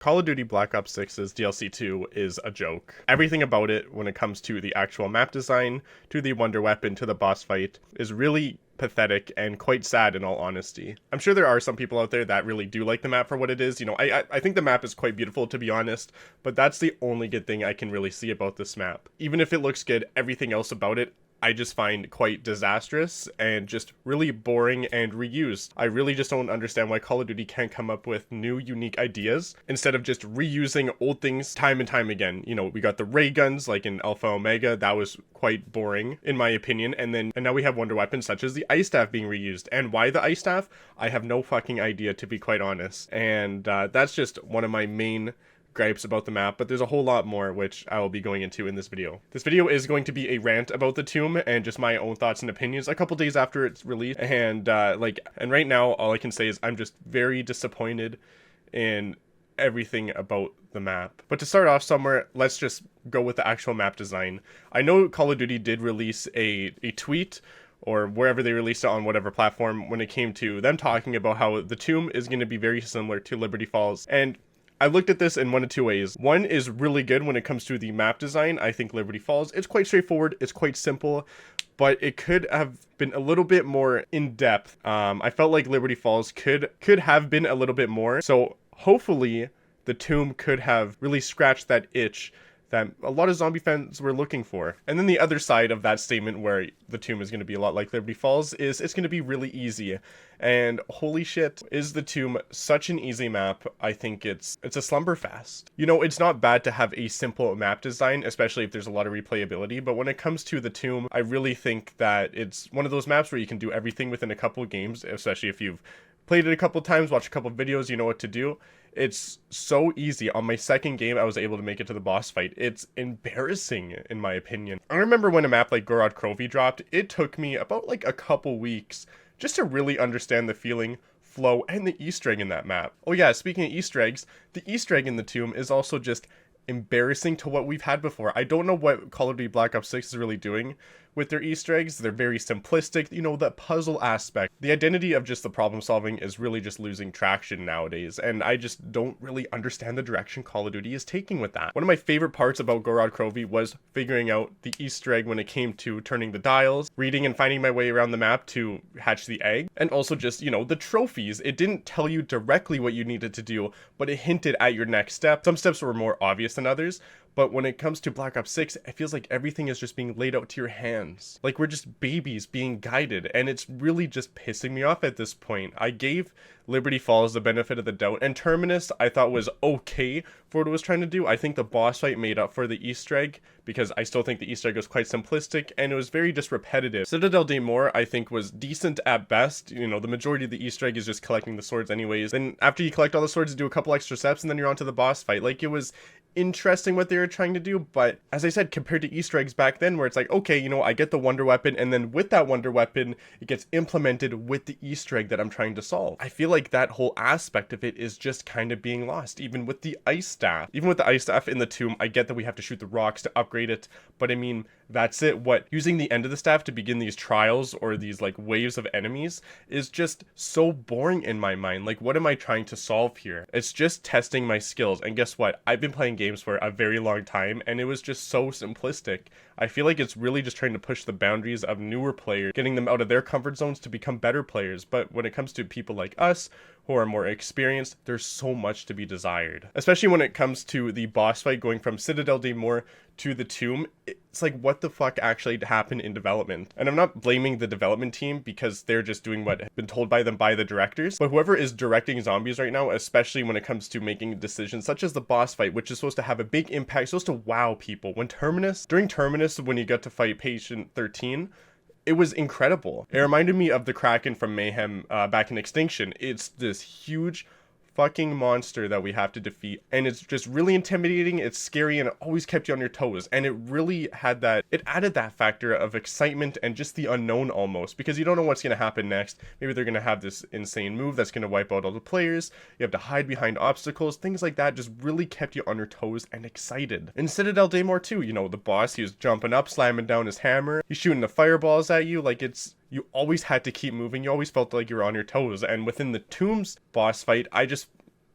Call of Duty Black Ops 6's DLC 2 is a joke. Everything about it, when it comes to the actual map design, to the wonder weapon, to the boss fight, is really pathetic and quite sad in all honesty. I'm sure there are some people out there that really do like the map for what it is. You know, I think the map is quite beautiful, to be honest, but that's the only good thing I can really see about this map. Even if it looks good, everything else about it I just find quite disastrous and just really boring and reused. I really just don't understand why Call of Duty can't come up with new, unique ideas instead of just reusing old things time and time again. You know, we got the ray guns like in Alpha Omega, that was quite boring in my opinion, and now we have wonder weapons such as the ice staff being reused. And why the ice staff? I have no fucking idea, to be quite honest. And that's just one of my main gripes about the map, but there's a whole lot more which I will be going into in this video. This video is going to be a rant about the tomb and just my own thoughts and opinions a couple days after it's released, and right now all I can say is I'm just very disappointed in everything about the map. But to start off somewhere, let's just go with the actual map design. I know Call of Duty did release a tweet or wherever they released it on whatever platform when it came to them talking about how the tomb is going to be very similar to Liberty Falls, and I looked at this in one of two ways. One is really good when it comes to the map design. I think Liberty Falls, it's quite straightforward, it's quite simple, but it could have been a little bit more in depth. I felt like Liberty Falls could have been a little bit more. So hopefully the tomb could have really scratched that itch that a lot of zombie fans were looking for. And then the other side of that statement where the tomb is going to be a lot like Liberty Falls is it's going to be really easy. And holy shit, is the tomb such an easy map? I think it's a slumber fest. You know, it's not bad to have a simple map design, especially if there's a lot of replayability, but when it comes to the tomb, I really think that it's one of those maps where you can do everything within a couple of games, especially if you've played it a couple times, watched a couple videos, you know what to do. It's so easy. On my second game, I was able to make it to the boss fight. It's embarrassing, in my opinion. I remember when a map like Gorod Krovi dropped, it took me about like a couple weeks just to really understand the feeling, flow, and the Easter egg in that map. Oh yeah, speaking of Easter eggs, the Easter egg in the tomb is also just embarrassing to what we've had before. I don't know what Call of Duty Black Ops 6 is really doing with their Easter eggs. They're very simplistic, you know, that puzzle aspect. The identity of just the problem solving is really just losing traction nowadays, and I just don't really understand the direction Call of Duty is taking with that. One of my favorite parts about Gorod Krovi was figuring out the Easter egg when it came to turning the dials, reading and finding my way around the map to hatch the egg, and also just, you know, the trophies. It didn't tell you directly what you needed to do, but it hinted at your next step. Some steps were more obvious than others, but when it comes to Black Ops 6, it feels like everything is just being laid out to your hands. Like we're just babies being guided, and it's really just pissing me off at this point. I gave Liberty Falls the benefit of the doubt, and Terminus I thought was okay for what it was trying to do. I think the boss fight made up for the Easter egg, because I still think the Easter egg was quite simplistic, and it was very just repetitive. Citadel de Mor, I think, was decent at best. You know, the majority of the Easter egg is just collecting the swords anyways. Then after you collect all the swords, you do a couple extra steps, and then you're on to the boss fight. Like, it was interesting what they were trying to do, but as I said, compared to Easter eggs back then where it's like, okay, you know, I get the wonder weapon, and then with that wonder weapon it gets implemented with the Easter egg that I'm trying to solve. I feel like that whole aspect of it is just kind of being lost. Even with the ice staff in the tomb, I get that we have to shoot the rocks to upgrade it, but I mean, that's it. What, using the end of the staff to begin these trials or these like waves of enemies is just so boring in my mind. Like, what am I trying to solve here? It's just testing my skills, and guess what, I've been playing games for a very long time, and it was just so simplistic. I feel like it's really just trying to push the boundaries of newer players, getting them out of their comfort zones to become better players. But when it comes to people like us who are more experienced, there's so much to be desired. Especially when it comes to the boss fight going from Citadel de Mor to the tomb. It's like, what the fuck actually happened in development? And I'm not blaming the development team because they're just doing what has been told by them by the directors, but whoever is directing zombies right now, especially when it comes to making decisions such as the boss fight, which is supposed to have a big impact, supposed to wow people. During Terminus, when you got to fight Patient 13, it was incredible. It reminded me of the Kraken from Mayhem back in Extinction. It's this huge fucking monster that we have to defeat, and it's just really intimidating, it's scary, and it always kept you on your toes, and it really had that, it added that factor of excitement and just the unknown almost, because you don't know what's going to happen next. Maybe they're going to have this insane move that's going to wipe out all the players, you have to hide behind obstacles, things like that just really kept you on your toes and excited. In Citadel de Mor too, you know, the boss, he was jumping up, slamming down his hammer, he's shooting the fireballs at you, like you always had to keep moving, you always felt like you were on your toes. And within the Tomb's boss fight,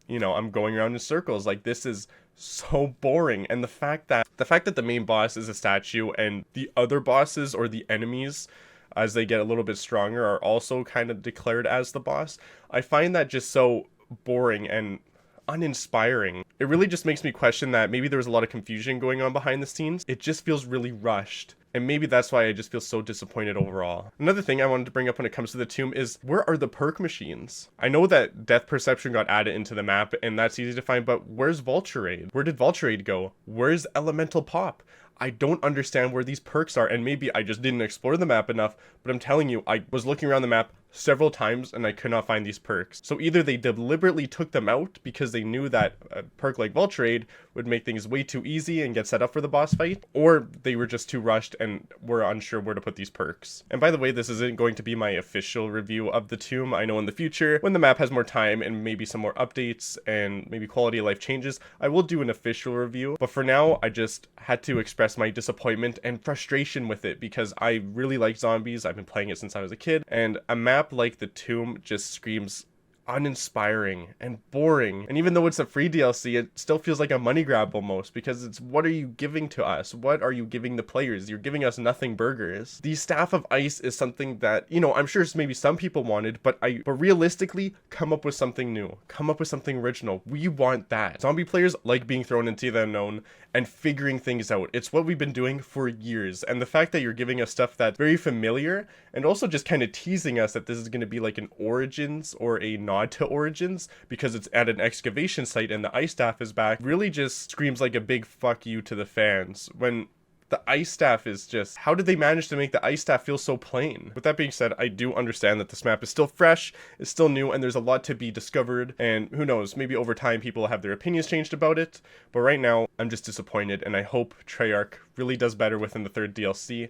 you know, I'm going around in circles. Like, this is so boring. And the fact that the main boss is a statue and the other bosses or the enemies, as they get a little bit stronger, are also kind of declared as the boss, I find that just so boring and uninspiring. It really just makes me question that maybe there was a lot of confusion going on behind the scenes. It just feels really rushed. And maybe that's why I just feel so disappointed overall. Another thing I wanted to bring up when it comes to the tomb is, where are the perk machines? I know that Death Perception got added into the map and that's easy to find, but where's Vulture? Where did Vulture go? Where's Elemental Pop? I don't understand where these perks are, and maybe I just didn't explore the map enough, but I'm telling you, I was looking around the map several times and I could not find these perks. So either they deliberately took them out because they knew that a perk like Vulture would make things way too easy and get set up for the boss fight, or they were just too rushed and were unsure where to put these perks. And by the way, this isn't going to be my official review of the tomb. I know in the future, when the map has more time and maybe some more updates and maybe quality of life changes, I will do an official review. But for now, I just had to express my disappointment and frustration with it because I really like zombies. I've been playing it since I was a kid, and a map like the tomb just screams uninspiring and boring. And even though it's a free DLC, it still feels like a money grab almost, because it's, what are you giving to us? What are you giving the players? You're giving us nothing burgers. The Staff of Ice is something that, you know, I'm sure maybe some people wanted, but realistically, come up with something new. Come up with something original. We want that. Zombie players like being thrown into the unknown and figuring things out. It's what we've been doing for years. And the fact that you're giving us stuff that's very familiar and also just kind of teasing us that this is going to be like an Origins or a nod to Origins because it's at an excavation site and the ice staff is back, really just screams like a big fuck you to the fans, when the ice staff is just, how did they manage to make the ice staff feel so plain? With that being said, I do understand that this map is still fresh, it's still new, and there's a lot to be discovered, and who knows, maybe over time people will have their opinions changed about it, but right now I'm just disappointed, and I hope Treyarch really does better within the third DLC.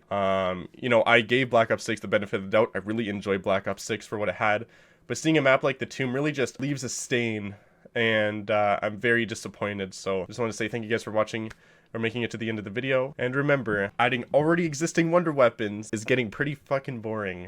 You know, I gave Black Ops 6 the benefit of the doubt. I really enjoyed Black Ops 6 for what it had, but seeing a map like the Tomb really just leaves a stain, and I'm very disappointed. So I just want to say thank you guys for watching or making it to the end of the video. And remember, adding already existing wonder weapons is getting pretty fucking boring.